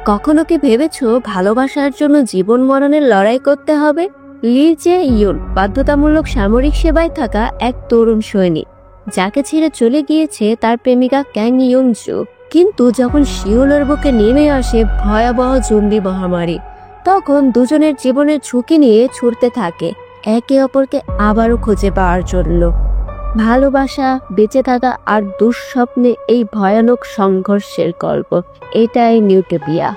কখনো কি ভেবেছো ভালোবাসার জন্য জীবন মরণের লড়াই করতে হবে? লি জে ইউন বাধ্যতামূলক সামরিক সেবায় থাকা এক তরুণ সৈনিক, যাকে ছেড়ে চলে গিয়েছে তার প্রেমিকা ক্যাং ইয়ং জু। কিন্তু যখন সিওলের বুকে নেমে আসে ভয়াবহ জম্বি মহামারী, তখন দুজনের জীবনের ঝুঁকি নিয়ে ছুটতে থাকে একে অপরকে আবারও খুঁজে পাওয়ার জন্য। ভালোবাসা, বেঁচে থাকা আর দুঃস্বপ্নে এই ভয়ানক সংঘর্ষের গল্প, এটাই নিউটোপিয়া।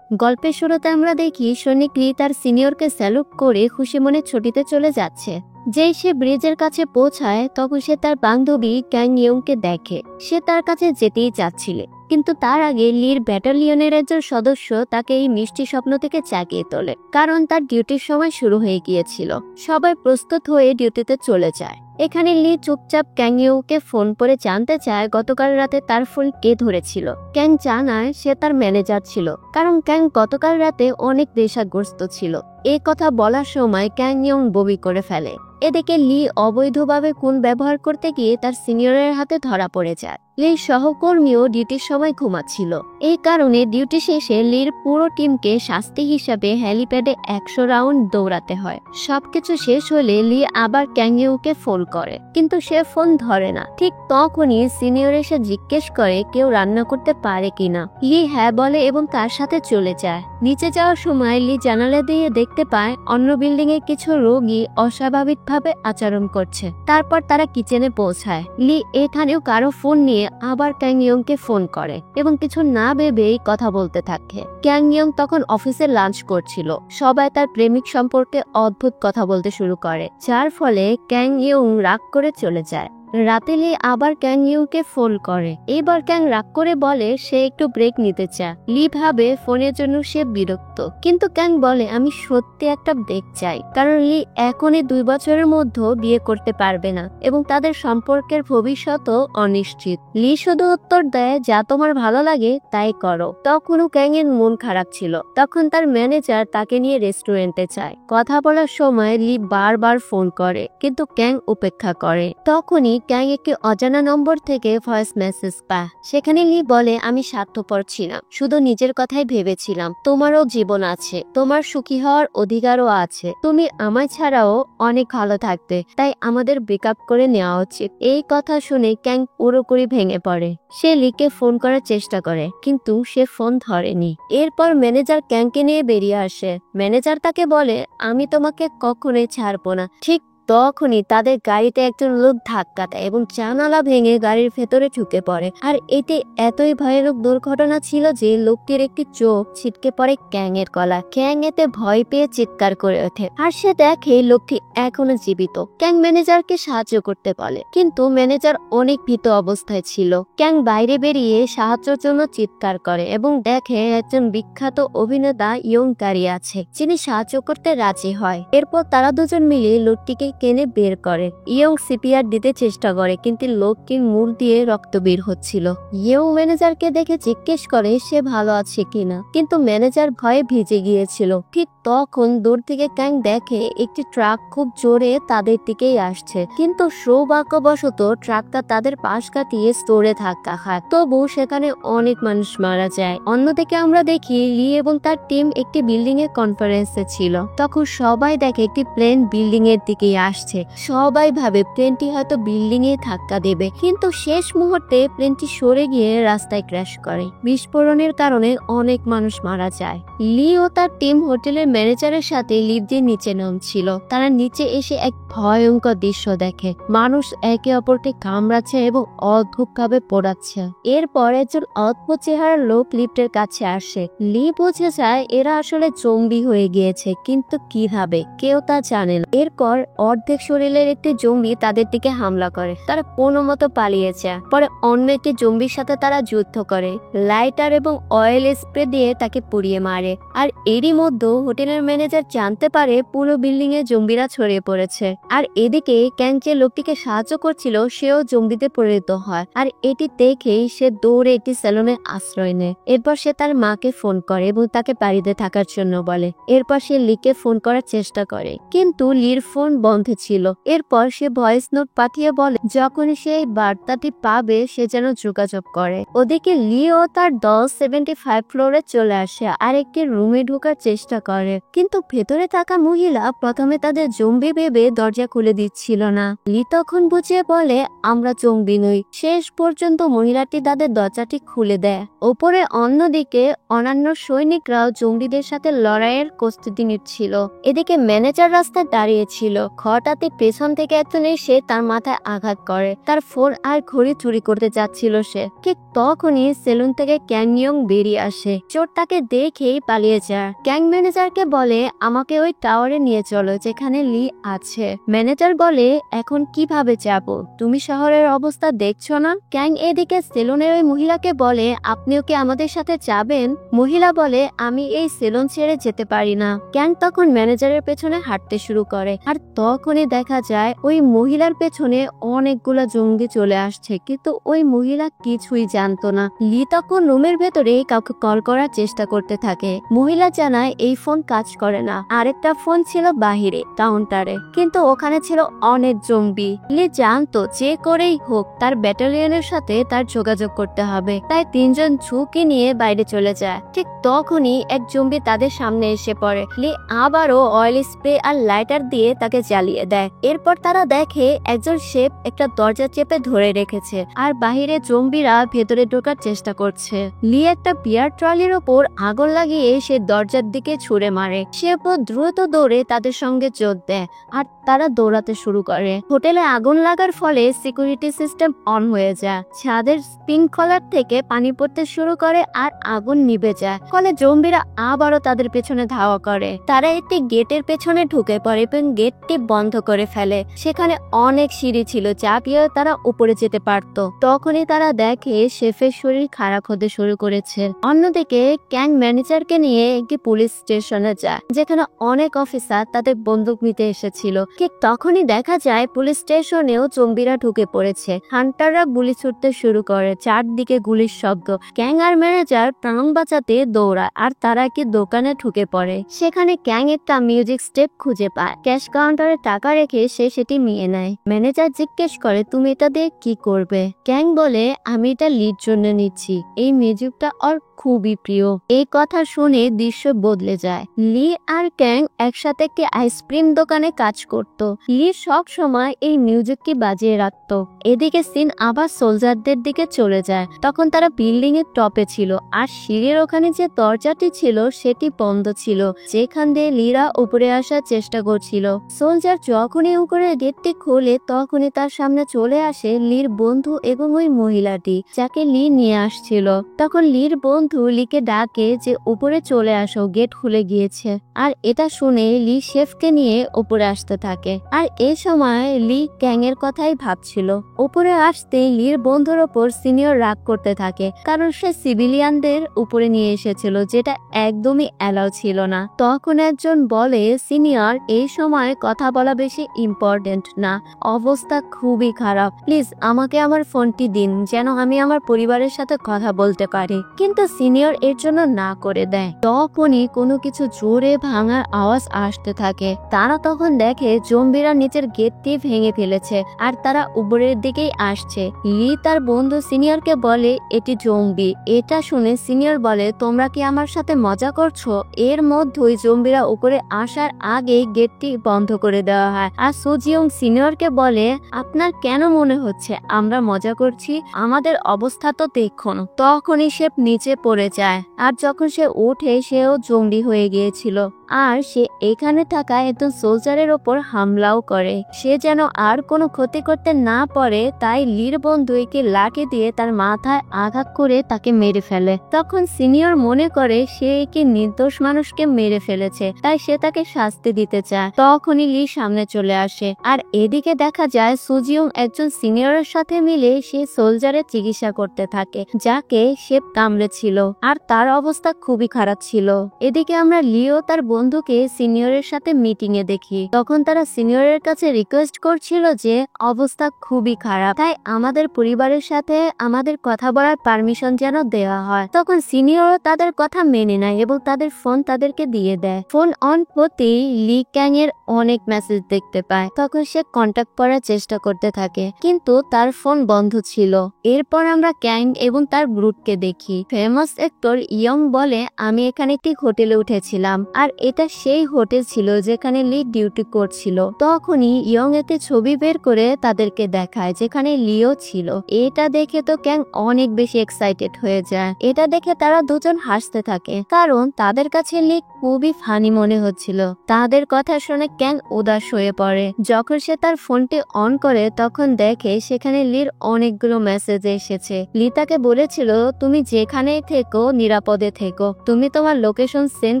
গল্পের শুরুতে আমরা দেখি সৈনিক লি তার সিনিয়রকে স্যালুট করে খুশি মনে ছুটিতে চলে যাচ্ছে। যেই সে ব্রিজের কাছে পৌঁছায়, তখন সে তার বান্ধবী ক্যাং ইয়ংকে দেখে। সে তার কাছে যেতেই চাচ্ছিল, কিন্তু তার আগে লির ব্যাটালিয়নের একজন সদস্য তাকে এই মিষ্টি স্বপ্ন থেকে জাগিয়ে তোলে, কারণ তার ডিউটির সময় শুরু হয়ে গিয়েছিল। সবাই প্রস্তুত হয়ে ডিউটিতে চলে যায়। এখানে লি চুপচাপ ক্যাং ইয়ংকে ফোন করে জানতে চায় গতকাল রাতে তার ফোন কে ধরেছিল। ক্যাং জানায় সে তার ম্যানেজার ছিল, কারণ ক্যাং গতকাল রাতে অনেক নেশাগ্রস্ত ছিল। এই কথা বলার সময় ক্যাং ইয়ং বমি করে ফেলে। এদিকে লি অবৈধভাবে খুন ব্যবহার করতে গিয়ে তার সিনিয়রের হাতে ধরা পড়ে যায়। লির সহকর্মীও ডিউটির সময় ঘুমাচ্ছিল। এই কারণে ডিউটি শেষে লির পুরো টিমকে শাস্তি হিসাবে হেলিপ্যাডে 100 রাউন্ড দৌড়াতে হয়। সবকিছু শেষ হলে লি আবার ক্যাং ইয়ংকে ফোন করে, কিন্তু সে ফোন ধরে না। ঠিক তখনই সিনিয়র এসে জিজ্ঞেস করে কেউ রান্না করতে পারে কিনা। লি হ্যাঁ বলে এবং তার সাথে চলে যায়। নিচে যাওয়ার সময় লি জানালা দিয়ে দেখতে পায় অন্য বিল্ডিং এ কিছু রোগী অস্বাভাবিকভাবে আচরণ করছে। তারপর তারা কিচেনে পৌঁছায়। লি এখানেও কারো ফোন নিয়ে আবার ক্যাং ইয়ংকে ফোন করে এবং কিছু না ভেবেই কথা বলতে থাকে। ক্যাং ইয়ং তখন অফিসে লাঞ্চ করছিল। সবাই তার প্রেমিক সম্পর্কে অদ্ভুত কথা বলতে শুরু করে, যার ফলে ক্যাং ইয়ং রাগ করে চলে যায়। রাতে লি আবার ক্যাং ইয়ংকে ফোন করে। এবার ক্যাং রাগ করে বলে সে একটু ব্রেক নিতে চায়। লি ভাবে ফোনের জন্য সে বিরক্ত, কিন্তু ক্যাং বলে আমি সত্যি একটা ব্রেক চাই, কারণ লি এখনই 2 বছরের মধ্যে বিয়ে করতে পারবে না এবং তাদের সম্পর্কের ভবিষ্যৎও অনিশ্চিত। লি শুধু উত্তর দেয় যা তোমার ভালো লাগে তাই করো। তখনও ক্যাং এর মন খারাপ ছিল। তখন তার ম্যানেজার তাকে নিয়ে রেস্টুরেন্টে যায়। কথা বলার সময় লি বারবার ফোন করে, কিন্তু ক্যাং উপেক্ষা করে। তখনই ক্যাং একটি অজানা নম্বর থেকে ভয়েস মেসেজ পায়। সেখানে লি বলে আমি স্বার্থপর ছিলাম, শুধু নিজের কথাই ভেবেছিলাম। তোমারও জীবন আছে, তোমার সুখী হওয়ার অধিকারও আছে। তুমি আমায় ছাড়াও অনেক ভালো থাকতে, তাই আমাদের ব্রেকআপ করে নেওয়া উচিত। এই কথা শুনে ক্যাং পুরোপুরি ভেঙে পড়ে। সে লিকে ফোন করার চেষ্টা করে, কিন্তু সে ফোন ধরেনি। এরপর ম্যানেজার ক্যাংকে নিয়ে বেরিয়ে আসে। ম্যানেজার তাকে বলে আমি তোমাকে কখনোই ছাড়বো না। ঠিক তখনই তাদের গাড়িতে একজন লোক ধাক্কা দেয় এবং জানালা ভেঙে গাড়ির ভেতরে ঢুকে পড়ে। আর এটি এতই ভয়ানক দুর্ঘটনা ছিল যে লোকটির একটি চোখ ছিটকে পড়ে ক্যাং এর গলা। ক্যাং এতে ভয় পেয়ে চিৎকার করে ওঠে, আর সে দেখে লোকটি এখনো জীবিত। ক্যাং ম্যানেজারকে সাহায্য করতে বলে, কিন্তু ম্যানেজার অনেক ভীত অবস্থায় ছিল। ক্যাং বাইরে বেরিয়ে সাহায্যের জন্য চিৎকার করে এবং দেখে একজন বিখ্যাত অভিনেতা ইয়ং দাঁড়িয়ে আছে, যিনি সাহায্য করতে রাজি হয়। এরপর তারা দুজন মিলে লোকটিকে কেনে বের করে। ইয়ং সিপিআর দিতে চেষ্টা করে, কিন্তু লোকটির মুখ দিয়ে রক্ত বের হচ্ছিল। ইয়ং ম্যানেজারকে দেখে জিজ্ঞেস করে সে ভালো আছে কিনা, কিন্তু ম্যানেজার ভয়ে ভিজে গিয়েছিল। ঠিক তখন দূর থেকে ক্যাং দেখে একটি ট্রাক খুব জোরে তাদের দিকেই আসছে, কিন্তু সৌভাগ্যবশত ট্রাকটা তাদের পাশ কাটিয়ে স্টোরে ধাক্কা খায়। তবু সেখানে অনেক মানুষ মারা যায়। অন্যদিকে আমরা দেখি লি এবং তার টিম একটি বিল্ডিং এর কনফারেন্সে ছিল। তখন সবাই দেখে একটি প্লেন বিল্ডিং এর দিকে আসছে। সবাই ভাবে প্লেনটি হয়তো বিল্ডিং এ ধাক্কা দেবে, কিন্তু শেষ মুহূর্তে প্লেনটি সরে গিয়ে রাস্তায় ক্র্যাশ করে। বিস্ফোরণের কারণে অনেক মানুষ মারা যায়। লি ও তার টিম হোটেলের ম্যানেজারের সাথে লিফট দিয়ে নিচে নামছিল। তারা নিচে এসে এক ভয়ঙ্কর দৃশ্য দেখে। মানুষ একে অপরকে কামড়াচ্ছে এবং অদ্ভুতভাবে পোড়াচ্ছে। এরপর একজন অদ্ভুত চেহারার লোক লিফটের কাছে আসে। লি বুঝে যায় এরা আসলে জম্বি হয়ে গিয়েছে, কিন্তু কিভাবে কেউ তা জানে না। এরপর অর্ধেক শরীরের একটি জম্বি তাদের দিকে হামলা করে। তারা কোনো মতো পালিয়েছে। পরে অন্য একটি জম্বির সাথে তারা যুদ্ধ করে। লাইটার এবং অয়েল স্প্রে দিয়ে তাকে পুড়িয়ে মারে। আর এরই মধ্যে হোটেলের ম্যানেজার জানতে পারে পুরো বিল্ডিং এ জম্বিরা ছড়িয়ে পড়েছে। আর এদিকে ক্যাং যে লোকটিকে সাহায্য করছিল সেও জম্বিতে পরিণত হয়। আর এটি দেখেই সে দৌড়ে একটি সেলুনে আশ্রয় নেয়। এরপর সে তার মাকে ফোন করে এবং তাকে বাড়িতে থাকার জন্য বলে। এরপর সে লিকে ফোন করার চেষ্টা করে, কিন্তু লির ফোন বন্ধ মধ্যে ছিল। এরপর সে ভয়েস নোট পাঠিয়ে বলে যখনই সে এই বার্তাটি পাবে সে যেন যোগাযোগ করে। ওদিকে লিও তার দল 75 ফ্লোরে চলে আসে আর একটি রুমে ঢোকার চেষ্টা করে, কিন্তু ভেতরে থাকা মহিলা প্রথমে তাদের জম্বি ভেবে দরজা খুলে দিচ্ছিল না। লি তখন বুঝিয়ে বলে আমরা জম্বি নই। শেষ পর্যন্ত মহিলাটি তাদের দরজাটি খুলে দেয়। ওপরে অন্যদিকে অন্যান্য সৈনিকরাও জঙ্গিদের সাথে লড়াইয়ের প্রস্তুতি নিচ্ছিল। এদিকে ম্যানেজার রাস্তায় দাঁড়িয়েছিল। হঠাৎই পেছন থেকে একজন এসে তার মাথায় আঘাত করে। তার ফোন আর ঘড়ি চুরি করতে যাচ্ছিল সে। ঠিক তখনই সেলুন থেকে ক্যাং ইয়ং বেরিয়ে আসে। চোর তাকে দেখেই পালিয়ে যায়। ক্যাং ম্যানেজারকে বলে আমাকে ওই টাওয়ারে নিয়ে চলো যেখানে লি আছে। ম্যানেজার বলে এখন কিভাবে যাব? তুমি শহরের অবস্থা দেখছো না? ক্যাং এদিকে সেলুনের ওই মহিলাকে বলে আপনিও কি আমাদের সাথে যাবেন? মহিলা বলে আমি এই সেলুন ছেড়ে যেতে পারি না। ক্যাং তখন ম্যানেজারের পেছনে হাঁটতে শুরু করে আর তখনই দেখা যায় ওই মহিলার পেছনে অনেকগুলা জঙ্গি চলে আসছে, কিন্তু ওই মহিলা কিছুই জানতো না। লি তখন রুমের ভেতরে কাউকে কল করার চেষ্টা করতে থাকে। মহিলা জানায় এই ফোন কাজ করে না। আরেকটা ফোন ছিল বাহিরে কাউন্টারে, কিন্তু ওখানে ছিল অনেক জঙ্গি। লি জানতো যে করেই হোক তার ব্যাটালিয়নের সাথে তার যোগাযোগ করতে হবে, তাই তিনজন ঝুঁকি নিয়ে বাইরে চলে যায়। ঠিক তখনই এক জম্বি তাদের সামনে এসে পড়ে। লি আবারও অয়েল স্প্রে আর লাইটার দিয়ে তাকে জ্বালিয়ে দেয়। এরপর তারা দেখে একজন শেফ একটা দরজা চেপে ধরে রেখেছে আর বাহিরে জম্বিরা ভেতরে ঢোকার চেষ্টা করছে। লি একটা বিয়ার ট্রলির ওপর আগুন লাগিয়ে সে দরজার দিকে ছুড়ে মারে। শেফও দ্রুত দৌড়ে তাদের সঙ্গে যোগ দেয় আর তারা দৌড়াতে শুরু করে। হোটেলে আগুন লাগার ফলে সিকিউরিটি সিস্টেম অন হয়ে যায়। ছাদের স্প্রিংকলার থেকে পানি পড়তে শুরু করে আর আগুন নিভে যায়। ফলে জম্বিরা আবারও তাদের পেছনে ধাওয়া করে। তারা একটি গেটের পেছনে ঢুকে পড়ে এবং গেটটি বন্ধ করে ফেলে। সেখানে অনেক সিঁড়ি ছিল যা দিয়ে তারা উপরে যেতে পারত। তখনই তারা দেখে শেফের শরীর খারাপ হতে শুরু করেছে। অন্যদিকে ক্যাং ম্যানেজারকে নিয়ে একটি পুলিশ স্টেশনে যায় যেখানে অনেক অফিসার তাদের বন্দুক নিতে এসেছিল। ঠিক তখনই দেখা যায় পুলিশ স্টেশনেও জম্বিরা ঢুকে পড়েছে। হান্টাররা গুলি ছুটতে শুরু করে। চারদিকে গুলির শব্দ। ক্যাং আর ম্যানেজার প্রাণ বাঁচাতে দৌড়ায় আর তারা কি দোকানে ঢুকে পড়ে। সেখানে ক্যাং একটা মিউজিক স্টেপ খুঁজে পায়। ক্যাশ কাউন্টারে টাকা রেখে সে সেটি নিয়ে নেয়। ম্যানেজার জিজ্ঞেস করে তুমি এটা দিয়ে কি করবে? ক্যাং বলে আমি এটা লির জন্য নিচ্ছি। এই মিউজিকটা ওর খুবই প্রিয়। এই কথা শুনে দৃশ্য বদলে যায়। লি আর ক্যাং একসাথে একটি আইসক্রিম দোকানে কাজ করত। লি সব সময় এই মিউজিককে বাজিয়ে রাখত। এদিকে সিন আবার সোলজারদের দিকে চলে যায়। তখন তারা বিল্ডিং এর টপে ছিল আর সিঁড়ির ওখানে যে দরজাটি ছিল সেটি বন্ধ ছিল, যেখান দিয়ে লিরা উপরে আসার চেষ্টা করছিল। সোলজার যখনই উপরে গেটটি খোলে তখনই তার সামনে চলে আসে লির বন্ধু এবং ওই মহিলাটি যাকে লি নিয়ে আসছিল। তখন লির বন্ধু লিকে ডাকে যে উপরে চলে আসো, গেট খুলে গিয়েছে। আর এটা শুনে লি শেফকে নিয়ে উপরে আসতে থাকে। আর এই সময় লি ক্যাং এর কথাই ভাবছিল। উপরে আসতে লির বন্ধুর ওপর সিনিয়র রাগ করতে থাকে, কারণ সে সিভিলিয়ানদের উপরে নিয়ে এসেছিল, যেটা একদমই অ্যালাউ ছিল না। তখন একজন বলে সিনিয়র এই সময় কথা বলা বেশি ইম্পর্টেন্ট না, অবস্থা খুবই খারাপ, প্লিজ আমাকে আমার ফোনটি দিন যেন আমি আমার পরিবারের সাথে কথা বলতে পারি। কিন্তু সিনিয়র এর জন্য না করে দেয়। তখনই কোনো কিছু জোরে ভাঙার আওয়াজ আসতে থাকে। তারা তখন দেখে জম্বিরা নিচের গেটটি ভেঙে ফেলেছে আর তারা উপরের দিকেই আসছে। লি তার বন্ধু সিনিয়রকে বলে এটি জম্বি। এটা শুনে সিনিয়র বলে তোমরা কি আমার সাথে মজা করছো? এর মধ্যেই জম্বিরা উপরে আসার আগে গেটটি বন্ধ করে দেওয়া হয়। আর সুজিয়ং সিনিয়রকে বলে আপনার কেন মনে হচ্ছে আমরা মজা করছি? আমাদের অবস্থা তো দেখুন। তখনই সে নিচে পড়ে যায় আর যখন সে ওঠে সেও জঙ্গি হয়ে গিয়েছিল। আর সে এখানে থাকা একজন সোলজারের ওপর হামলাও করে। সে যেন আর কোনো ক্ষতি করতে না পারে তাই লির বন্ধু একে লাঠি দিয়ে তার মাথায় আঘাত করে তাকে মেরে ফেলে। তখন সিনিয়র মনে করে সে একে নির্দোষ মানুষকে মেরে ফেলেছে, তাই সে তাকে শাস্তি দিতে চায়। তখনই লি সামনে চলে আসে আর এদিকে দেখা যায় সুজিয়ং একজন সিনিয়রের সাথে মিলে সে সোলজারের চিকিৎসা করতে থাকে যাকে সে কামড়েছিল আর তার অবস্থা খুবই খারাপ ছিল। এদিকে আমরা লিও তার বন্ধুকে সিনিয়রের সাথে মিটিং এ দেখি। তখন তারা সিনিয়রের কাছে রিকোয়েস্ট করছিল যে অবস্থা খুবই খারাপ, তাই আমাদের পরিবারের সাথে আমাদের কথা বলার পারমিশন যেন দেওয়া হয়। তখন সিনিয়রও তাদের কথা মেনে নেয় এবং তাদের ফোন তাদেরকে দিয়ে দেয়। ফোন অন হতেই লি ক্যাং এর অনেক মেসেজ দেখতে পায়। তখন সে কন্ট্যাক্ট করার চেষ্টা করতে থাকে, কিন্তু তার ফোন বন্ধ ছিল। এরপর আমরা ক্যাং এবং তার গ্রুপকে দেখি। ফেমাস অ্যাক্টর ইয়ং বলে, আমি এখানে একটি হোটেলে উঠেছিলাম, আর এটা সেই হোটেল ছিল যেখানে লি ডিউটি করছিল। তখনই ইয়ং একটি ছবি বের করে তাদেরকে দেখায় যেখানে লিও ছিল। এটা দেখে তো ক্যাং অনেক বেশি এক্সাইটেড হয়ে যায়। এটা দেখে তারা দুজন হাসতে থাকে, কারণ তাদের কাছে লি খুবই ফানি মনে হচ্ছিল। তাদের কথা শুনে ক্যাং উদাস হয়ে পড়ে। যখন সে তার ফোনটি অন করে তখন দেখে সেখানে লির অনেকগুলো মেসেজ এসেছে। লি তাকে বলেছিল, তুমি যেখানেই থেকো নিরাপদে থেকো, তুমি তোমার লোকেশন সেন্ড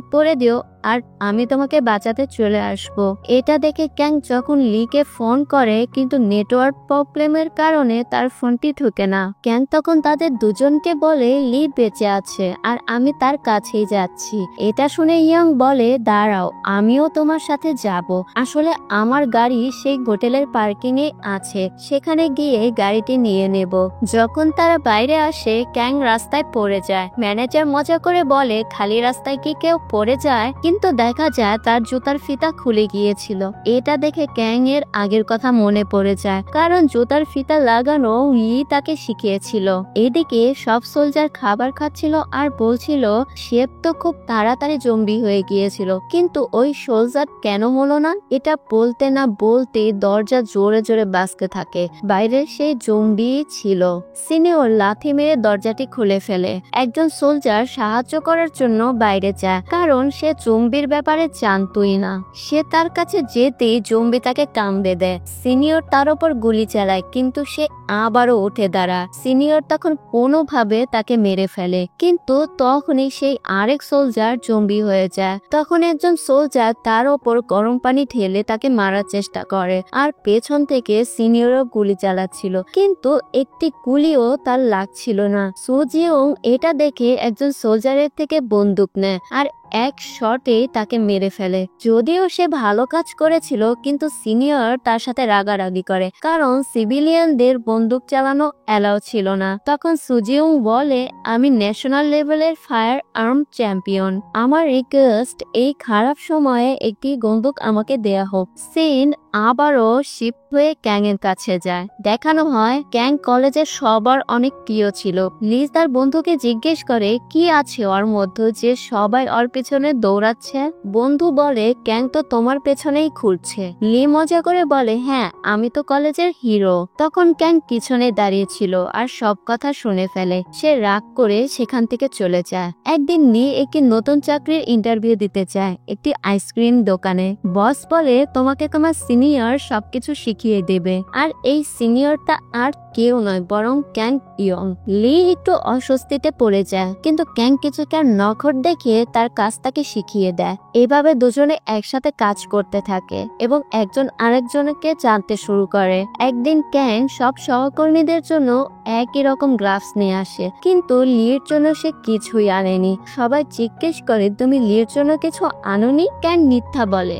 করে দিও আর আমি তোমাকে বাঁচাতে চলে আসব। এটা দেখে ক্যাং যখন লিকে ফোন করে, কিন্তু নেটওয়ার্ক প্রবলেমের কারণে তার ফোনটি ঢুকে না। ক্যাং তখন তাদের দুজনকে বলে লি বেঁচে আছে আর আমি তার কাছেই যাচ্ছি। এটা শুনে ইয়ং বলে, দাঁড়াও, আমিও তোমার সাথে যাব। আসলে আমার গাড়ি সেই হোটেলের পার্কিং এ আছে, সেখানে গিয়ে গাড়িটি নিয়ে নেব। যখন তারা বাইরে আসে ক্যাং রাস্তায় পড়ে যায়। ম্যানেজার মজা করে বলে, খালি রাস্তায় কি কেউ পড়ে যায়? কিন্তু দেখা যায় তার জুতার ফিতা খুলে গিয়েছিল। এটা দেখে ক্যাং এর আগের কথা মনে পড়ে যায়, কারণ জুতার ফিতা লাগানো লি তাকে শিখিয়েছিল। এদিকে সব সোলজার খাবার খাচ্ছিল আর বলছিল শেফ তো খুব তাড়াতাড়ি জম্বি হয়ে গিয়েছিল, কিন্তু ওই সোলজার কেন হলো না? এটা বলতে না বলতে দরজা জোরে জোরে বাজতে থাকে। বাইরে সেই জম্বি ছিল। সিনিয়র লাথি মেরে দরজাটি খুলে ফেলে। একজন সোলজার সাহায্য করার জন্য বাইরে যায়, কারণ সে জম্বির ব্যাপারে জানতোই না। সে তার কাছে যেতেই জম্বি তাকে কামড়ে দেয়। সিনিয়র তার উপর গুলি চালায়, কিন্তু সে আবারও উঠে দাঁড়ায়। সিনিয়র তখন কোনোভাবে তাকে মেরে ফেলে, কিন্তু তখনই সেই আরেক সোলজার জম্বি হয়ে যায়। তখন একজন সোলজার তার ওপর গরম পানি ঢেলে তাকে মারার চেষ্টা করে, আর পেছন থেকে সিনিয়রও গুলি চালাচ্ছিল, কিন্তু একটি গুলিও তার লাগছিল না। সুজিয়ং এটা দেখে একজন সোলজারের থেকে বন্দুক নেয় আর এক শটে তাকে মেরে ফেলে। যদিও সে ভালো কাজ করেছিল, কিন্তু সিনিয়র তার সাথে রাগারাগি করে, কারণ সিভিলিয়ানদের বন্দুক চালানো অ্যালাউ ছিল না। তখন সুজিউং বলে, আমি ন্যাশনাল লেভেলের ফায়ার আর্ম চ্যাম্পিয়ন, আমার রিকোয়েস্ট এই খারাপ সময়ে একটি বন্দুক আমাকে দেয়া হোক। সিন আবারও শিফট হয়ে ক্যাং এর কাছে যায়। দেখানো হয় ক্যাং কলেজের সবার অনেক প্রিয় ছিল। লিজ তার বন্ধুকে জিজ্ঞেস করে কি আছে ওর মধ্যে যে সবাই ওর পেছনে দৌড়াচ্ছে। বন্ধু বলে, ক্যাং তো তোমার পেছনেই ঘুরছে। লি মজা করে বলে, হ্যাঁ, আমি তো কলেজের হিরো। তখন ক্যাং পিছনে দাঁড়িয়েছিল আর সব কথা শুনে ফেলে। সে রাগ করে সেখান থেকে চলে যায়। একদিন লি একটি নতুন চাকরির ইন্টারভিউ দিতে চায় একটি আইসক্রিম দোকানে। বস বলে, তোমাকে তোমার সিনিয়র সবকিছু শিখিয়ে দেবে। আর এই সিনিয়রটা আর কেউ নয় বরং ক্যাং ইয়ং। লি একটু অস্বস্তিতে পড়ে যায়, কিন্তু ক্যাং কিছুটা নখর দেখে তার কাজ তাকে শিখিয়ে দেয়। এভাবে দুজনে একসাথে কাজ করতে থাকে এবং একজন আরেকজনকে জানতে শুরু করে। একদিন ক্যাং সব সহকর্মীদের জন্য একই রকম গ্লাভস নিয়ে আসে, কিন্তু লির জন্য সে কিছুই আনেনি। সবাই জিজ্ঞেস করে, তুমি লির জন্য কিছু আনোনি? ক্যাং মিথ্যা বলে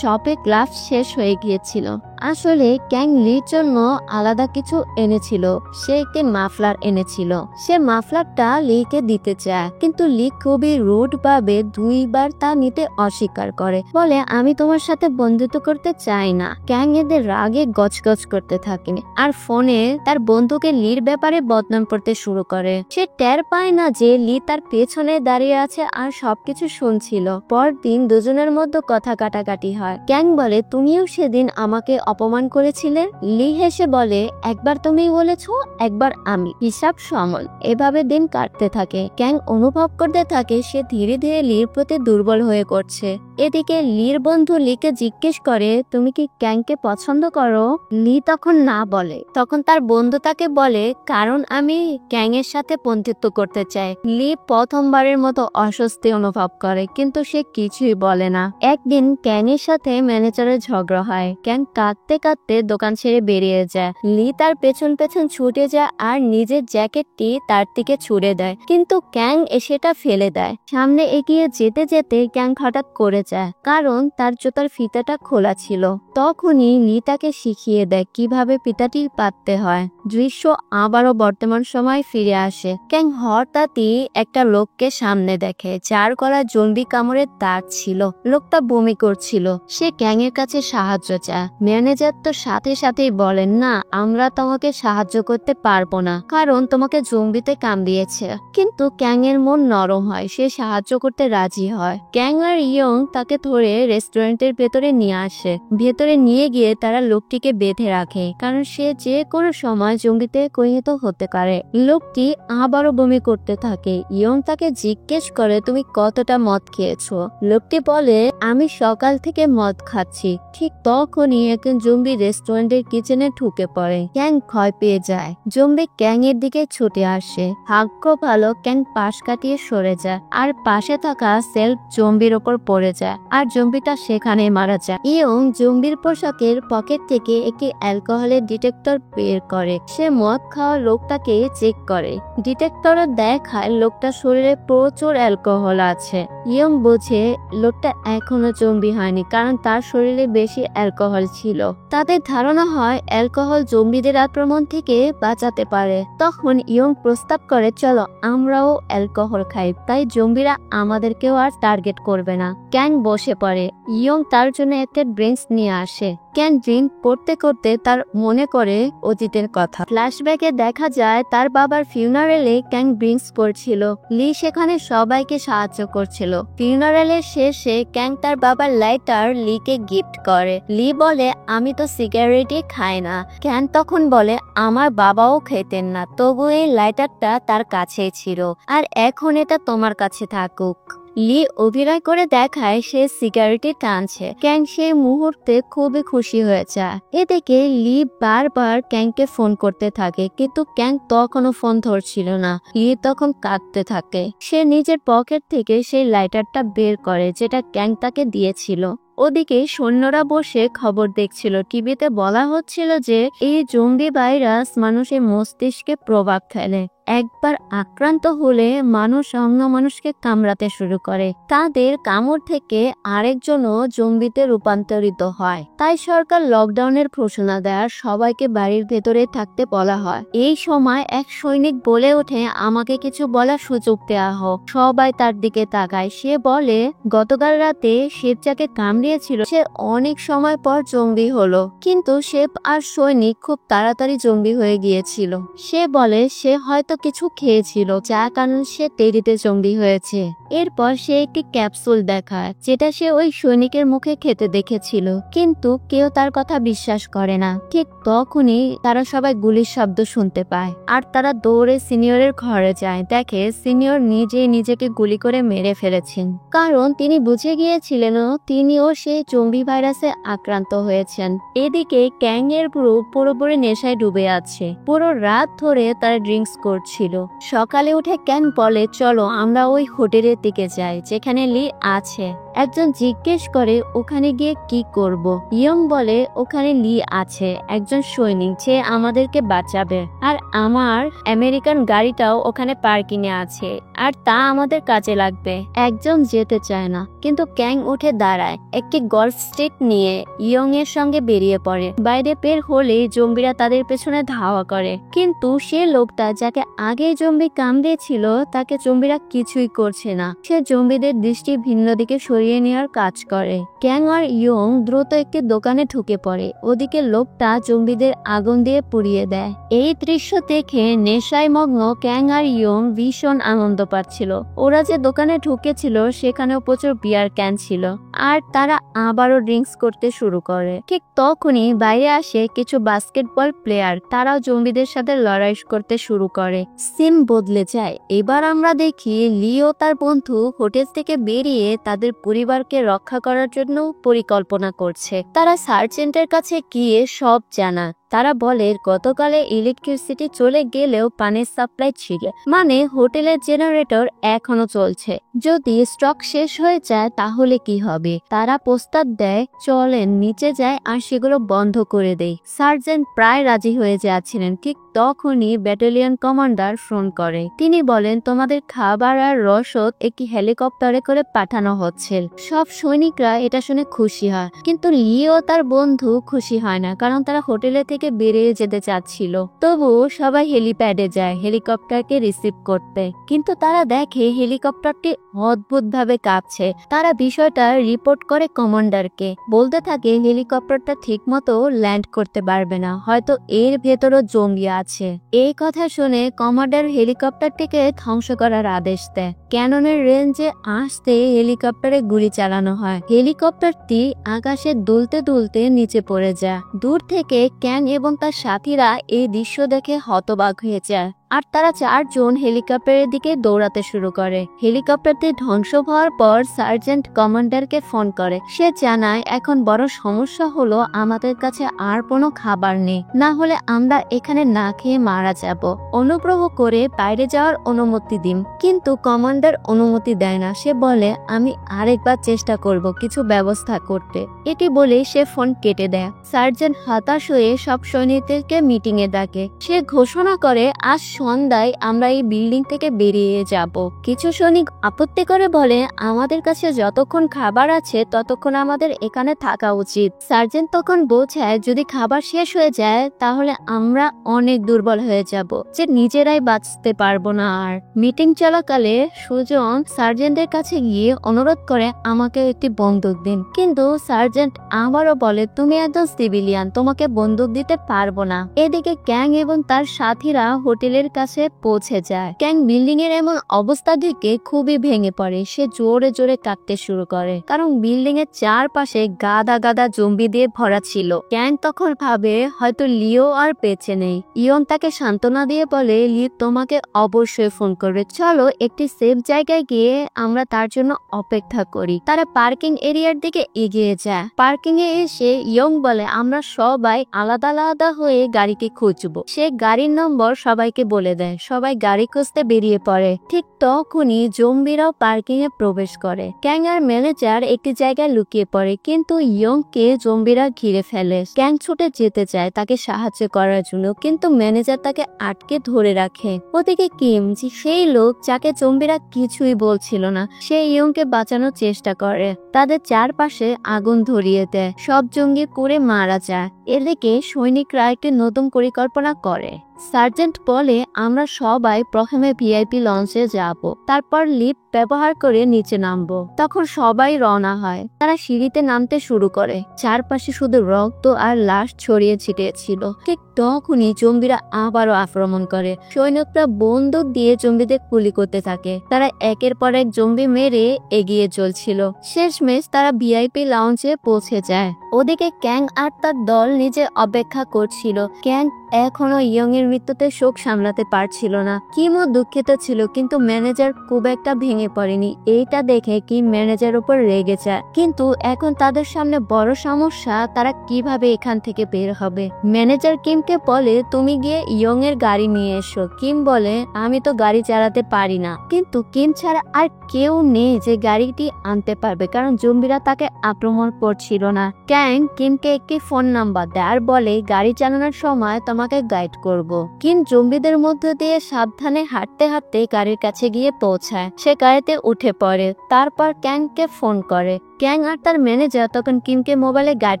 শপে গ্লাভস শেষ হয়ে গিয়েছিল। আসলে ক্যাং লির জন্য আলাদা কিছু এনেছিল। সে একটি মাফলার এনেছিল। সে মাফলারটা লিকে দিতে চায়, কিন্তু লি খুবই রুড ভাবে দুইবার তা নিতে অস্বীকার করে। বলে, আমি তোমার সাথে বন্ধুত্ব করতে চাই না। ক্যাং এদের রাগে গজগজ করতে থাকে আর ফোনে তার বন্ধুকে লির ব্যাপারে বদনাম করতে শুরু করে। সে টের পায় না যে লি তার পেছনে দাঁড়িয়ে আছে আর সবকিছু শুনছিল। পরদিন দুজনের মধ্যে কথা কাটাকাটি হয়। ক্যাং বলে, তুমিও সেদিন আমাকে অপমান করেছিলে। লি হেসে বলে, একবার তুমি বলেছো, একবার আমি, হিসাব সমান। এভাবে দিন কাটতে থাকে। ক্যাং অনুভব করতে থাকে সে ধীরে ধীরে লির প্রতি দুর্বল হয়ে পড়ছে। এদিকে লির বন্ধু লিকে জিজ্ঞেস করে, তুমি কি ক্যাংকে পছন্দ করো? লি তখন না বলে। তখন তার বন্ধু তাকে বলে, কারণ আমি ক্যাং এর সাথে বন্ধুত্ব করতে চাই। লি প্রথমবারের মতো অস্বস্তি অনুভব করে, কিন্তু সে কিছুই বলে না। একদিন ক্যাং এর সাথে ম্যানেজারের ঝগড়া হয়। ক্যাং কাঁদতে কাঁদতে দোকান ছেড়ে বেরিয়ে যায়। লি তার পেছন পেছন ছুটে যায় আর নিজের জ্যাকেটটি তার দিকে ছুড়ে দেয়, কিন্তু ক্যাং সেটা ফেলে দেয়। সামনে এগিয়ে যেতে যেতে ক্যাং হঠাৎ করে যায়, কারণ তার জুতার ফিতাটা খোলা ছিল। তখনই লি তাকে শিখিয়ে দেয় কিভাবে ফিতাটি পাততে হয়। দৃশ্য আবারও বর্তমান সময় ফিরে আসে। ক্যাং হঠাৎই একটা লোককে সামনে দেখে, যার গলায় জলদি কামড়ের দাগ ছিল। লোকটা বমি করছিল। সে ক্যাং এর কাছে সাহায্য চায়। ম্যানেজার তো সাথে সাথেই বলেন, না, আমরা তোমাকে সাহায্য করতে পারবো না, কারণ তোমাকে জম্বিতে কামড়িয়েছে। কিন্তু ক্যাং এর মন নরম হয়, সে সাহায্য করতে রাজি হয়। ক্যাং আর ইয়ং তাকে ধরে রেস্টুরেন্টের ভেতরে নিয়ে আসে। ভেতরে নিয়ে গিয়ে তারা লোকটিকে বেঁধে রাখে, কারণ সে যে কোনো সময় জঙ্গিতে পরিণত হতে পারে। লোকটি আবারও বমি করতে থাকে। ইয়ং তাকে জিজ্ঞেস করে, তুমি কতটা মদ খেয়েছো? লোকটি বলে, আমি সকাল থেকে মদ খাচ্ছি। ঠিক তখনই একজন জম্বি রেস্টুরেন্টের কিচেনে ঢুকে পড়ে। ক্যাং ভয় পেয়ে যায়। জম্বি ক্যাং এর দিকে ছুটে আসে। ভাগ্য ভালো, ক্যাং পাশ কাটিয়ে সরে যায়, আর পাশে থাকা সেলফ জম্বির ওপর পড়ে যায়, আর জম্বিটা সেখানে মারা যায়। ইয়ং জম্বির পোশাকের পকেট থেকে একটি অ্যালকোহলের ডিটেক্টর বের করে। সে মদ খাওয়া লোকটাকে চেক করে। ডিটেক্টরে দেখায় লোকটার শরীরে প্রচুর অ্যালকোহল আছে। ইয়ং বোঝে লোকটা এখনো জম্বি হয়নি, কারণ তার শরীরে বেশি অ্যালকোহল ছিল। তাদের ধারণা হয় অ্যালকোহল জম্বিদের আক্রমণ থেকে বাঁচাতে পারে। তখন ইয়ং প্রস্তাব করে, চলো আমরাও অ্যালকোহল খাই, তাই জম্বিরা আমাদেরকেও আর টার্গেট করবে না। ক্যাং বসে পড়ে। ইয়ং তার জন্য একটা ড্রিঙ্কস নিয়ে আসে। ক্যাং ড্রিঙ্ক করতে করতে তার মনে করে অতীতের কথা। ফ্ল্যাশব্যাকে দেখা যায় তার বাবার ফিউনারেলে ক্যাং ড্রিঙ্কস করছিল। লি সেখানে সবাইকে সাহায্য করছিল। ফিউনারেলের শেষে ক্যাং তার বাবার লাইটার লিকে গিফট করে। লি বলে, আমি তো সিগারেটই খাই না। ক্যাং তখন বলে, আমার বাবাও খেতেন না, তবু এই লাইটারটা তার কাছেই ছিল, আর এখন এটা তোমার কাছে থাকুক। লি অভিনয় করে দেখায় সে সিগারেটে টানছে। ক্যাং সেই মুহূর্তে খুবই খুশি হয়ে যায়। এদিকে লি বারবার ক্যাংকে ফোন করতে থাকে, কিন্তু ক্যাং তখনও ফোন ধরছিল না। লি তখন কাঁদতে থাকে। সে নিজের পকেট থেকে সেই লাইটারটা বের করে, যেটা ক্যাং তাকে দিয়েছিল। ওদিকে সৈন্যরা বসে খবর দেখছিল। টিভিতে বলা হচ্ছিল যে এই জঙ্গি ভাইরাস মানুষের মস্তিষ্কে প্রভাব ফেলে। একবার আক্রান্ত হলে মানুষ অন্য মানুষকে কামড়াতে শুরু করে। তাদের কামড় থেকে আরেকজনও জঙ্গিতে রূপান্তরিত হয়। তাই সরকার লকডাউনের ঘোষণা দেয়, সবাইকে বাড়ির ভেতরে থাকতে বলা হয়। এই সময় এক সৈনিক বলে ওঠে, আমাকে কিছু বলার সুযোগ দেওয়া হোক। সবাই তার দিকে তাকায়। সে বলে, গতকাল রাতে শেফ যাকে কামড়িয়েছিল সে অনেক সময় পর জঙ্গি হলো, কিন্তু শেফ আর সৈনিক খুব তাড়াতাড়ি জঙ্গি হয়ে গিয়েছিল। সে বলে সে হয়তো কিছু খেয়েছিল, যার কারণে সে দেরিতে জঙ্গি হয়েছে। এরপর সে একটি ক্যাপসুল দেখায়, যেটা সে ওই সৈনিকের মুখে খেতে দেখেছিল, কিন্তু কেউ তার কথা বিশ্বাস করে না। ঠিক তখনই তারা সবাই গুলির শব্দ শুনতে পায়, আর তারা দৌড়ে সিনিয়রের ঘরে যায়। দেখে সিনিয়র নিজেই নিজেকে গুলি করে মেরে ফেলেছেন, কারণ তিনি বুঝে গিয়েছিলেন তিনিও সেই জম্বি ভাইরাসে আক্রান্ত হয়েছেন। এদিকে ক্যাং এর গ্রুপ পুরোপুরি নেশায় ডুবে আছে। পুরো রাত ধরে তারা ড্রিঙ্কস করছিল। সকালে উঠে ক্যাং বলে, চলো আমরা ওই হোটেলের দিকে যাই যেখানে লি আছে। একজন জিজ্ঞেস করে, ওখানে গিয়ে কি করব? ইয়ং বলে, ওখানে লি আছে, একজন সৈনিক, যে আমাদেরকে বাঁচাবে, আর আমার আমেরিকান গাড়িটাও ওখানে পার্কিংয়ে আছে, আর তা আমাদের কাজে লাগবে। একজন যেতে চায় না, কিন্তু ক্যাং উঠে দাঁড়ায়। একটি গলফ স্টিক নিয়ে ইয়ং এর সঙ্গে বেরিয়ে পড়ে। বাইরে বের হলে জম্বিরা তাদের পেছনে ধাওয়া করে, কিন্তু সে লোকটা যাকে আগে জম্বি কামড়িয়েছিল তাকে জম্বিরা কিছুই করছে না। সে জম্বিদের দৃষ্টি ভিন্ন দিকে সরিয়ে নেওয়ার কাজ করে। ক্যাং আর ইয়ং দ্রুত একটি দোকানে ঢুকে পড়ে। ওদিকে লোকটা জম্বিদের আগুন দিয়ে পুড়িয়ে দেয়। এই দৃশ্য দেখে নেশায় মগ্ন ক্যাং আর ইয়ং ভীষণ আনন্দ পাচ্ছিল। ওরা যে দোকানে ঢুকেছিল সেখানেও প্রচুর বিয়ার ক্যান ছিল, আর তারা আবারও ড্রিঙ্কস করতে শুরু করে। ঠিক তখনই বাইরে আসে কিছু বাস্কেটবল প্লেয়ার। তারাও জম্বিদের সাথে লড়াই করতে শুরু করে। সিন বদলে যায়। এবার আমরা দেখি লিও তার বন্ধু হোটেল থেকে বেরিয়ে তাদের পরিবারকে রক্ষা করার জন্য পরিকল্পনা করছে। তারা সার্জেন্টের কাছে গিয়ে সব জানা। তারা বলে গতকালে ইলেকট্রিসিটি চলে গেলেও পানির সাপ্লাই ছিল, মানে হোটেলের জেনারেটর এখনো চলছে। যদি স্টক শেষ হয়ে যায় তাহলে কি হবে? তারা প্রস্তাব দেয় চলেন নিচে যায় আর সেগুলো বন্ধ করে দেই। সার্জেন্ট প্রায় রাজি হয়ে যাচ্ছিলেন, ঠিক তখনই ব্যাটালিয়ন কমান্ডার ফোন করে। তিনি বলেন তোমাদের খাবার আর রসদ একটি হেলিকপ্টারে করে পাঠানো হচ্ছে। সব সৈনিকরা এটা শুনে খুশি হয়, কিন্তু লিও তার বন্ধু খুশি হয় না, কারণ তারা হোটেলে থেকে বেরিয়ে যেতে চাচ্ছিল। তবুও সবাই হেলিপ্যাডে যায় হেলিকপ্টারকে রিসিভ করতে, কিন্তু তারা দেখে হেলিকপ্টারটি অদ্ভুতভাবে কাঁপছে। তারা বিষয়টা রিপোর্ট করে কমান্ডারকে, বলতে থাকে হেলিকপ্টারটা ঠিকমতো ল্যান্ড করতে পারবে না, হয়তো এর ভেতরও জঙ্গি আছে। এই কথা শুনে কমান্ডার হেলিকপ্টারটিকে ধ্বংস করার আদেশ দেয়। ক্যাননের রেঞ্জে আসতে হেলিকপ্টারে গুলি চালানো হয়। হেলিকপ্টারটি আকাশে দুলতে দুলতে নিচে পড়ে যায়। দূর থেকে ক্যাং এবং তার সাথীরা এই দৃশ্য দেখে হতবাক হয়ে যায়, আর তারা 4 জন হেলিকপ্টারের দিকে দৌড়াতে শুরু করে। হেলিকপ্টারটি ধ্বংস হওয়ার পর সার্জেন্ট কমান্ডারকে ফোন করে। সে জানায় এখন বড় সমস্যা হলো আমাদের কাছে আর কোনো খাবার নেই, না হলে আমরা এখানে না খেয়ে মারা যাব। অনুগ্রহ করে বাইরে যাওয়ার অনুমতি দিন। কিন্তু কমান্ডার অনুমতি দেয় না। সে বলে আমি আরেকবার চেষ্টা করব কিছু ব্যবস্থা করতে। এটি বলে সে ফোন কেটে দেয়। সার্জেন্ট হতাশ হয়ে সব সৈনিকদেরকে মিটিং এ ডাকে। সে ঘোষণা করে আজ সন্ধ্যায় আমরা এই বিল্ডিং থেকে বেরিয়ে যাব। কিছু সৈনিক আপত্তি করে বলে আমাদের কাছে যতক্ষণ খাবার আছে ততক্ষণ আমাদের এখানে থাকা উচিত। সার্জেন্ট তখন বোঝায় যদি খাবার শেষ হয়ে যায় তাহলে আমরা অনেক দুর্বল হয়ে যাব, যে নিজেরাই বাঁচতে পারবো না। আর মিটিং চলাকালে সুজন সার্জেন্টের কাছে গিয়ে অনুরোধ করে আমাকে একটি বন্দুক দিন, কিন্তু সার্জেন্ট আবারও বলে তুমি একজন সিভিলিয়ান, তোমাকে বন্দুক দিতে পারবো না। এদিকে ক্যাং এবং তার সাথীরা হোটেলের কাছে পৌঁছে যায়। ক্যাং বিল্ডিং এর এমন অবস্থা দেখে খুবই ভেঙে পড়ে। সে জোরে জোরে কাঁদতে শুরু করে, কারণ বিল্ডিং এর চারপাশে গাদা গাদা জম্বি দিয়ে ভরা ছিল। ক্যাং তখন ভাবে হয়তো লিও আর বেঁচে নেই। ইয়ং তাকে সান্ত্বনা দিয়ে বলে লিও তোমাকে অবশ্যই ফোন করবে, চলো একটি সেফ জায়গায় গিয়ে আমরা তার জন্য অপেক্ষা করি। তারা পার্কিং এরিয়ার দিকে এগিয়ে যায়। পার্কিং এ এসে ইয়ং বলে আমরা সবাই আলাদা আলাদা হয়ে গাড়িটি খুঁজবো। সে গাড়ির নম্বর সবাইকে বলে দেয়। সবাই গাড়ি খুঁজতে বেরিয়ে পড়ে। ঠিক তখনই জম্বিরাও পার্কিং এ প্রবেশ করে। ক্যাং আর ম্যানেজার একটি জায়গায় লুকিয়ে পড়ে, কিন্তু ইয়ং কে জম্বিরা ঘিরে ফেলে। ক্যাং ছুটে যেতে চায় তাকে সাহায্য করার জন্য, কিন্তু ম্যানেজার তাকে আটকে ধরে রাখে। ওদিকে কিম, সেই লোক যাকে জম্বিরা কিছুই বলছিল না, সে ইয়ংকে বাঁচানোর চেষ্টা করে। তাদের চারপাশে আগুন ধরিয়ে দেয়, সব জঙ্গি পুড়ে মারা যায়। এদিকে সৈনিকরা একটি নতুন পরিকল্পনা করে। সার্জেন্ট বলে আমরা সবাই প্রথমে ভিআইপি লঞ্চে যাব, তারপর লিফট ব্যবহার করে নিচে নামবো। তখন সবাই রওনা হয়। তারা সিঁড়িতে নামতে শুরু করে। চারপাশে শুধু রক্ত আর লাশ ছড়িয়ে ছিটিয়ে ছিল। ঠিক তখনই জম্বিরা আবারও আক্রমণ করে। সৈনিকরা বন্দুক দিয়ে জম্বিদের গুলি করতে থাকে। তারা একের পর এক জম্বি মেরে এগিয়ে চলছিল। শেষমেশ তারা ভিআইপি লঞ্চে পৌঁছে যায়। ওদিকে ক্যাং আর তার দল নিচে অপেক্ষা করছিল। ক্যাং এখনো ইয়ং এর মৃত্যুতে শোক সামলাতে পারছিল না। কিমও দুঃখিত ছিল, কিন্তু ম্যানেজার খুব একটা ভেঙে পড়েনি। এইটা দেখে কিম ম্যানেজার উপর রেগে যায়, কিন্তু এখন তাদের সামনে বড় সমস্যা তারা কিভাবে এখান থেকে বের হবে। ম্যানেজার কিমকে বলে তুমি গিয়ে ইয়ং এর গাড়ি নিয়ে এসো। কিম বলে আমি তো গাড়ি চালাতে পারি না, কিন্তু কিম ছাড়া আর কেউ নেই যে গাড়িটি আনতে পারবে, কারণ জম্বিরা তাকে আক্রমণ করছিল না। ক্যাং কিমকে একটি ফোন নাম্বার দেয় আর বলে গাড়ি চালানোর সময় তোমাকে গাইড করব। কিম জম্বিদের মধ্য দিয়ে সাবধানে হাঁটতে হাঁটতে গাড়ির কাছে গিয়ে পৌঁছায়। সে গাড়িতে উঠে পড়ে, তারপর ক্যাংকে ফোন করে। ক্যাং আর তার ম্যানেজার তখন কিমকে মোবাইলে গাইড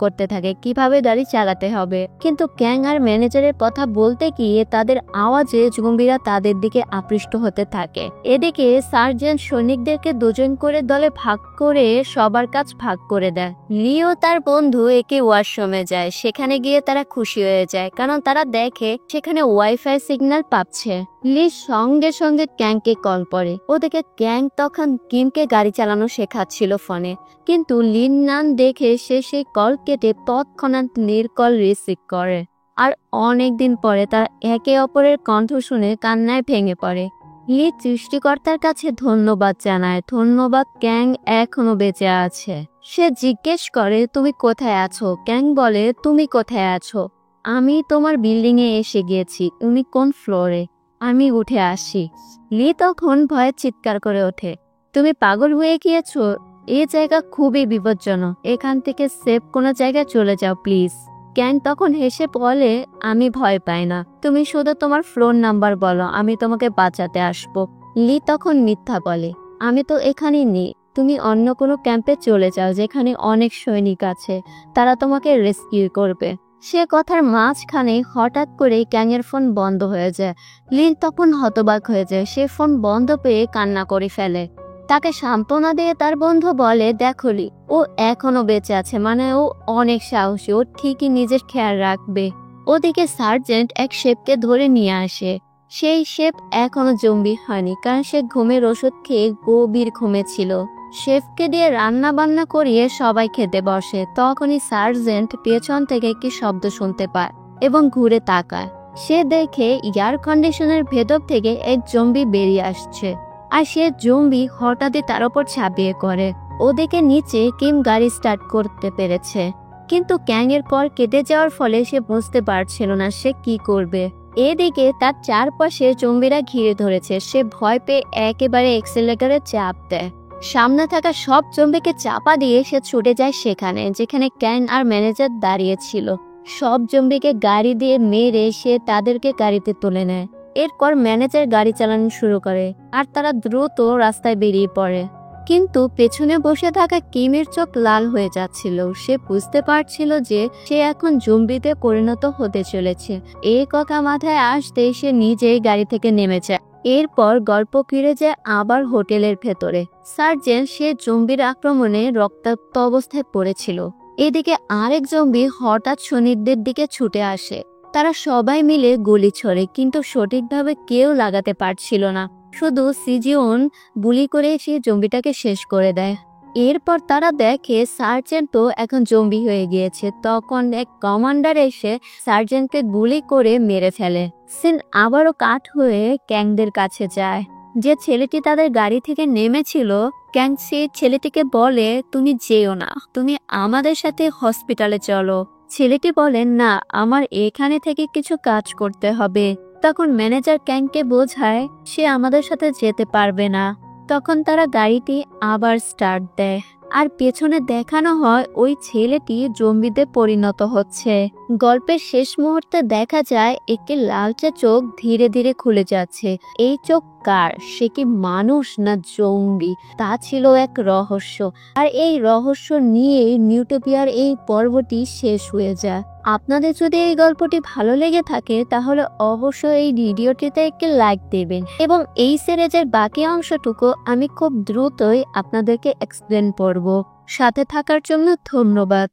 করতে থাকে কিভাবে গাড়ি চালাতে হবে, কিন্তু ক্যাং আর ম্যানেজারের কথা বলতে গিয়ে তাদের আওয়াজে জম্বিরা তাদের দিকে আকৃষ্ট হতে থাকে। এদিকে সার্জেন্ট সৈনিকদেরকে দুজন করে দলে ভাগ করে সবার কাজ ভাগ করে দেয়। লিও তার বন্ধু একে ওয়াশরুমে যায়। সেখানে গিয়ে তারা খুশি হয়ে যায়, কারণ তারা দেখে সেখানে ওয়াইফাই সিগন্যাল পাচ্ছে। লি সঙ্গে সঙ্গে ক্যাংকে কল করে। ওদিকে ক্যাং তখন কিমকে গাড়ি চালানো শেখাচ্ছিল ফোনে, কিন্তু লিন নাম দেখে সে সেই কল কেটে তৎক্ষণাৎ লির কল রিসিভ করে। আর অনেকদিন পরে তারা একে অপরের কণ্ঠ শুনে কান্নায় ভেঙে পড়ে। লি সৃষ্টিকর্তার কাছে ধন্যবাদ জানায়, ধন্যবাদ ক্যাং এখনো বেঁচে আছে। সে জিজ্ঞেস করে তুমি কোথায় আছো? ক্যাং বলে তুমি কোথায় আছো? আমি তোমার বিল্ডিং এ এসে গিয়েছি, তুমি কোন ফ্লোরে? আমি উঠে আসি। লি তখন ভয়ে চিৎকার করে ওঠে, তুমি পাগল হয়ে গিয়েছো? এই জায়গা খুবই বিপজ্জনক, এখান থেকে সেফ কোনো জায়গায় চলে যাও প্লিজ। ক্যাং তখন হেসে বলে, আমি ভয় পাই না, তুমি শুধু তোমার ফ্লোর নাম্বার বলো, আমি তোমাকে বাঁচাতে আসবো। লি তখন মিথ্যা বলে, আমি তো এখানেই নেই, তুমি অন্য কোনো ক্যাম্পে চলে যাও যেখানে অনেক সৈনিক আছে, তারা তোমাকে রেস্কিউ করবে। সে কথার মাঝখানে হঠাৎ করে ক্যাংয়ের ফোন বন্ধ হয়ে যায়। লিন তখন হতবাক হয়ে যায়, সে ফোন বন্ধ পেয়ে কান্না করে ফেলে। তাকে সান্ত্বনা দিয়ে তার বন্ধু বলে, দেখো লি, ও এখনো বেঁচে আছে, মানে ও অনেক সাহসী, ও ঠিকই নিজের খেয়াল রাখবে। ওদিকে সার্জেন্ট এক শেফকে ধরে নিয়ে আসে। সেই শেফ এখনো জম্বি হয়নি, কারণ সে ঘুমের ওষুধ খেয়ে গভীর ঘুমেছিল। শেফকে দিয়ে রান্না বান্না করিয়ে সবাই খেতে বসে। তখনই সার্জেন্ট পেছন থেকে একটি শব্দ শুনতে পায় এবং ঘুরে তাকায়। সে দেখে এয়ার কন্ডিশনের ভেতর থেকে এক জম্বি বেরিয়ে আসছে, আর সে জম্বি হঠাৎই তার উপর ঝাঁপিয়ে করে। ওদিকে নিচে কিম গাড়ি স্টার্ট করতে পেরেছে, কিন্তু ক্যাংয়ের পর কেটে যাওয়ার ফলে সে বুঝতে পারছিল না সে কি করবে। এদিকে তার চারপাশে জম্বিরা ঘিরে ধরেছে। সে ভয় পেয়ে একেবারে এক্সেলেটরে চাপ দেয়। সামনে থাকা সব জম্বিকে চাপা দিয়ে সে ছুটে যায় সেখানে যেখানে ক্যাং আর ম্যানেজার দাঁড়িয়ে ছিল। সব জম্বিকে গাড়ি দিয়ে মেরে সে তাদেরকে গাড়িতে তুলে নেয়। এরপর ম্যানেজার গাড়ি চালানো শুরু করে আর তারা দ্রুত রাস্তায় বেরিয়ে পড়ে। কিন্তু পেছনে বসে থাকা কিমের চোখ লাল হয়ে যাচ্ছিল। সে বুঝতে পারছিল যে সে এখন জম্বিতে পরিণত হতে চলেছে। এই কথা মাথায় আসতে সে নিজেই গাড়ি থেকে নেমেছে। এরপর গল্প ফিরে যায় আবার হোটেলের ভেতরে। সার্জেন্ট সে জম্বির আক্রমণে রক্তাক্ত অবস্থায় পড়েছিল। এদিকে আরেক জম্বি হঠাৎ সৈনিকদের দিকে ছুটে আসে। তারা সবাই মিলে গুলি ছোড়ে, কিন্তু সঠিকভাবে কেউ লাগাতে পারছিল না। শুধু সিজিওন গুলি করে সে জম্বিটাকে শেষ করে দেয়। এরপর তারা দেখে সার্জেন্ট তো এখন জম্বি হয়ে গিয়েছে। তখন এক কমান্ডার এসে সার্জেন্টকে গুলি করে মেরে ফেলে। সিন আবারও কাট হয়ে ক্যাংদের কাছে যায়। যে ছেলেটি তাদের গাড়ি থেকে নেমেছিল, ক্যাং সেই ছেলেটিকে বলে, তুমি যেও না, তুমি আমাদের সাথে হসপিটালে চলো। ছেলেটি বলে, না, আমার এখানে থেকে কিছু কাজ করতে হবে। তখন ম্যানেজার ক্যাংকে বোঝায় সে আমাদের সাথে যেতে পারবে না। তখন তারা গাড়িটি আবার স্টার্ট দেয় আর পেছনে দেখানো হয় ওই ছেলেটি জম্বিতে পরিণত হচ্ছে। গল্পের শেষ মুহূর্তে দেখা যায় একটি লালচে চোখ ধীরে ধীরে খুলে যাচ্ছে। এই চোখ কার? সে কি মানুষ না জম্বি? তা ছিল এক রহস্য। আর এই রহস্য নিয়েই নিউটোপিয়ার এই পর্বটি শেষ হয়ে যায়। আপনাদের যদি এই গল্পটি ভালো লেগে থাকে তাহলে অবশ্যই এই ভিডিওটিতে একটি লাইক দেবেন এবং এই সিরিজের বাকি অংশটুকু আমি খুব দ্রুতই আপনাদেরকে এক্সপ্লেন করব। সাথে থাকার জন্য ধন্যবাদ।